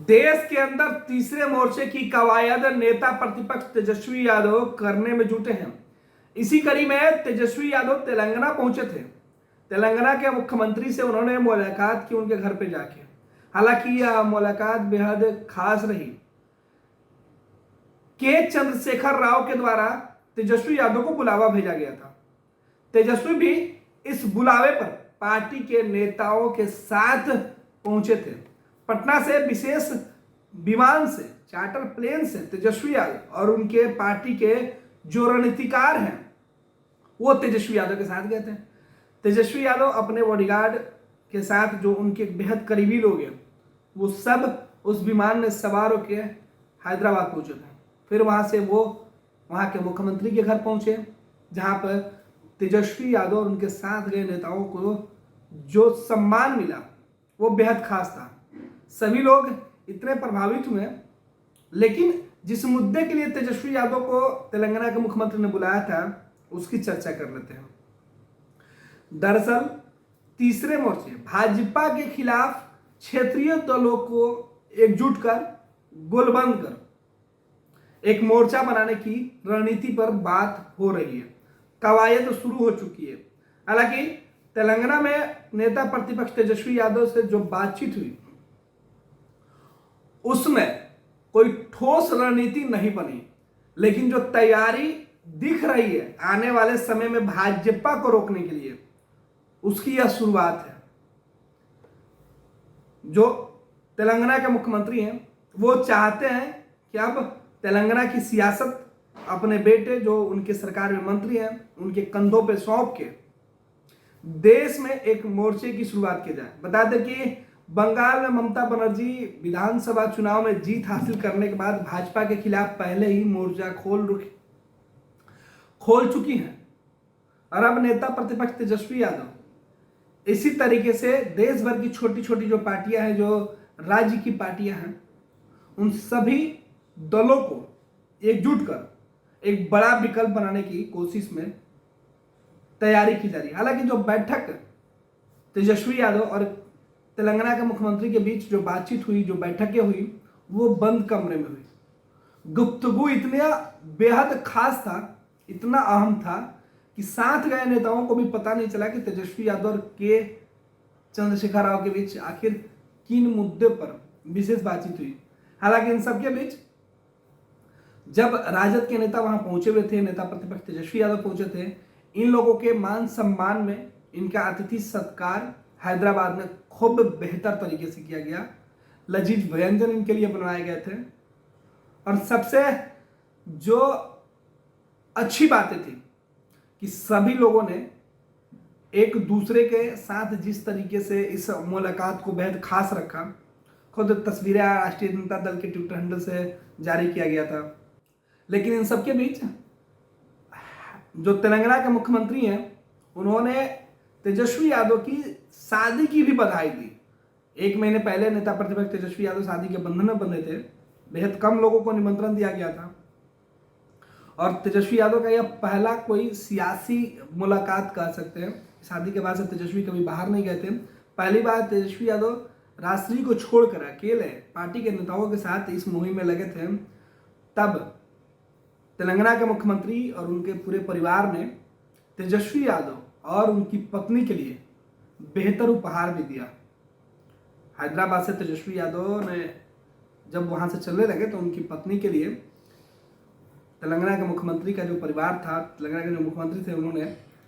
देश के अंदर तीसरे मोर्चे की कवायद नेता प्रतिपक्ष तेजस्वी यादव करने में जुटे हैं। इसी कड़ी में तेजस्वी यादव तेलंगाना पहुंचे थे। तेलंगाना के मुख्यमंत्री से उन्होंने मुलाकात की उनके घर पे जाके। हालांकि यह मुलाकात बेहद खास रही। के चंद्रशेखर राव के द्वारा तेजस्वी यादव को बुलावा भेजा गया था। तेजस्वी भी इस बुलावे पर पार्टी के नेताओं के साथ पहुंचे थे। पटना से विशेष विमान से, चार्टर प्लेन से तेजस्वी यादव और उनके पार्टी के जो रणनीतिकार हैं वो तेजस्वी यादव के साथ गए थे। तेजस्वी यादव अपने बॉडीगार्ड के साथ, जो उनके बेहद करीबी लोग हैं, वो सब उस विमान में सवार होकर हैदराबाद पहुंचे थे। फिर वहां से वो वहां के मुख्यमंत्री के घर पहुंचे, जहां पर तेजस्वी यादव और उनके साथ गए नेताओं को जो सम्मान मिला वो बेहद खास था। सभी लोग इतने प्रभावित हुए। लेकिन जिस मुद्दे के लिए तेजस्वी यादव को तेलंगाना के मुख्यमंत्री ने बुलाया था उसकी चर्चा कर लेते हैं। दरअसल तीसरे मोर्चे भाजपा के खिलाफ क्षेत्रीय दलों को एकजुट कर, गोलबंद कर एक मोर्चा बनाने की रणनीति पर बात हो रही है। कवायद शुरू हो चुकी है। हालांकि तेलंगाना में नेता प्रतिपक्ष तेजस्वी यादव से जो बातचीत हुई उसमें कोई ठोस रणनीति नहीं बनी, लेकिन जो तैयारी दिख रही है आने वाले समय में भाजपा को रोकने के लिए, उसकी यह शुरुआत है। जो तेलंगाना के मुख्यमंत्री हैं वो चाहते हैं कि अब तेलंगाना की सियासत अपने बेटे, जो उनके सरकार में मंत्री हैं, उनके कंधों पे सौंप के देश में एक मोर्चे की शुरुआत की जाए। बता दें कि बंगाल में ममता बनर्जी विधानसभा चुनाव में जीत हासिल करने के बाद भाजपा के खिलाफ पहले ही मोर्चा खोल चुकी हैं। और अब नेता प्रतिपक्ष तेजस्वी यादव इसी तरीके से देश भर की छोटी छोटी जो पार्टियां हैं, जो राज्य की पार्टियां हैं, उन सभी दलों को एकजुट कर एक बड़ा विकल्प बनाने की कोशिश में तैयारी की जा रही है। हालांकि जो बैठक तेजस्वी यादव और तेलंगाना के मुख्यमंत्री के बीच जो बातचीत हुई, जो बैठकें हुई, वो बंद कमरे में हुई। गुफ्तगू इतना बेहद खास था, इतना अहम था कि साथ गए नेताओं को भी पता नहीं चला कि तेजस्वी यादव और के चंद्रशेखर राव के बीच आखिर किन मुद्दे पर विशेष बातचीत हुई। हालांकि इन सबके बीच जब राजद के नेता वहां पहुंचे हुए थे, नेता प्रतिपक्ष तेजस्वी यादव पहुंचे थे, इन लोगों के मान सम्मान में इनका अतिथि सत्कार हैदराबाद में खूब बेहतर तरीके से किया गया। लजीज व्यंजन इनके लिए बनवाए गए थे। और सबसे जो अच्छी बातें थी कि सभी लोगों ने एक दूसरे के साथ जिस तरीके से इस मुलाकात को बेहद खास रखा, खुद तस्वीरें राष्ट्रीय जनता दल के ट्विटर हैंडल से जारी किया गया था। लेकिन इन सबके बीच जो तेलंगाना के मुख्यमंत्री हैं, उन्होंने तेजस्वी यादव की शादी की भी बधाई दी। 1 महीने पहले नेता प्रतिपक्ष तेजस्वी यादव शादी के बंधन में बंधे थे। बेहद कम लोगों को निमंत्रण दिया गया था और तेजस्वी यादव का यह पहला कोई सियासी मुलाकात कह सकते हैं। शादी के बाद से तेजस्वी कभी बाहर नहीं गए थे। पहली बार तेजस्वी यादव राष्ट्रीय को छोड़कर अकेले पार्टी के नेताओं के साथ इस मुहिम में लगे थे। तब तेलंगाना के मुख्यमंत्री और उनके पूरे परिवार ने तेजस्वी यादव और उनकी पत्नी के लिए बेहतर उपहार भी दिया। हैदराबाद से तेजस्वी यादव ने जब वहां से चलने लगे तो उनकी पत्नी के लिए तेलंगाना के मुख्यमंत्री का जो परिवार था, तेलंगाना के जो मुख्यमंत्री थे, उन्होंने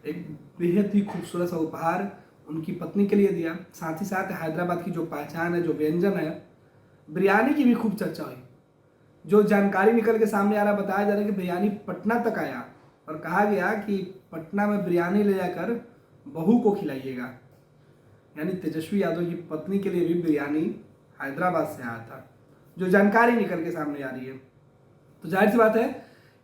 एक बेहद ही खूबसूरत सा उपहार उनकी पत्नी के लिए दिया। साथ ही साथ हैदराबाद की जो पहचान है, जो व्यंजन है, बिरयानी की भी खूब चर्चा हुई। जो जानकारी निकल के सामने आ रहा, बताया जा रहा है कि बिरयानी पटना तक आया और कहा गया कि पटना में बिरयानी ले जाकर बहू को खिलाइएगा। यानी तेजस्वी यादव की पत्नी के लिए भी बिरयानी हैदराबाद से आया था, जो जानकारी निकल के सामने आ रही है। तो जाहिर सी बात है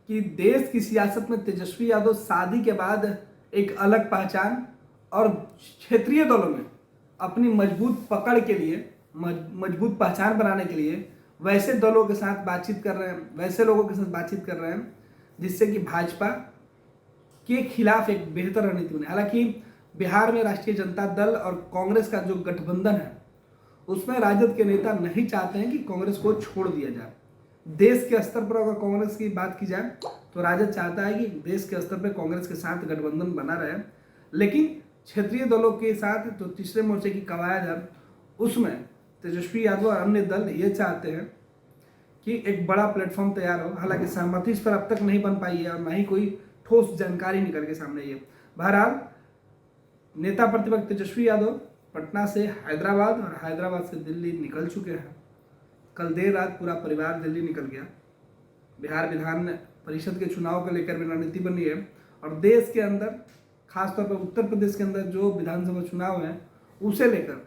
कि देश की सियासत में तेजस्वी यादव शादी के बाद एक अलग पहचान और क्षेत्रीय दलों में अपनी मजबूत पकड़ के लिए, मजबूत पहचान बनाने के लिए वैसे दलों के साथ बातचीत कर रहे हैं, वैसे लोगों के साथ बातचीत कर रहे हैं जिससे कि भाजपा के खिलाफ एक बेहतर रणनीति बने। हालांकि बिहार में राष्ट्रीय जनता दल और कांग्रेस का जो गठबंधन है उसमें राजद के नेता नहीं चाहते हैं कि कांग्रेस को छोड़ दिया जाए। देश के स्तर पर अगर कांग्रेस की बात की जाए तो राजद चाहता है कि देश के स्तर पर कांग्रेस के साथ गठबंधन बना रहे, लेकिन क्षेत्रीय दलों के साथ तो तीसरे मोर्चे की कवायद है, उसमें तेजस्वी यादव और अन्य दल ये चाहते हैं कि एक बड़ा प्लेटफॉर्म तैयार हो। हालांकि सहमति इस पर अब तक नहीं बन पाई है और ना ही कोई ठोस जानकारी निकल के सामने आई है। बहरहाल नेता प्रतिपक्ष तेजस्वी यादव पटना से हैदराबाद और हैदराबाद से दिल्ली निकल चुके हैं। कल देर रात पूरा परिवार दिल्ली निकल गया। बिहार विधान परिषद के चुनाव को लेकर भी रणनीति बनी है और देश के अंदर खासतौर पर उत्तर प्रदेश के अंदर जो विधानसभा चुनाव है उसे लेकर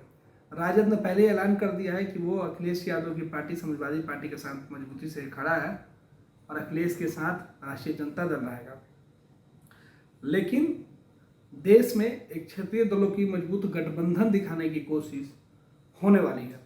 राजद ने पहले ही ऐलान कर दिया है कि वो अखिलेश यादव की पार्टी समाजवादी पार्टी के साथ मजबूती से खड़ा है और अखिलेश के साथ राष्ट्रीय जनता दल रहेगा। लेकिन देश में एक क्षेत्रीय दलों की मजबूत गठबंधन दिखाने की कोशिश होने वाली है।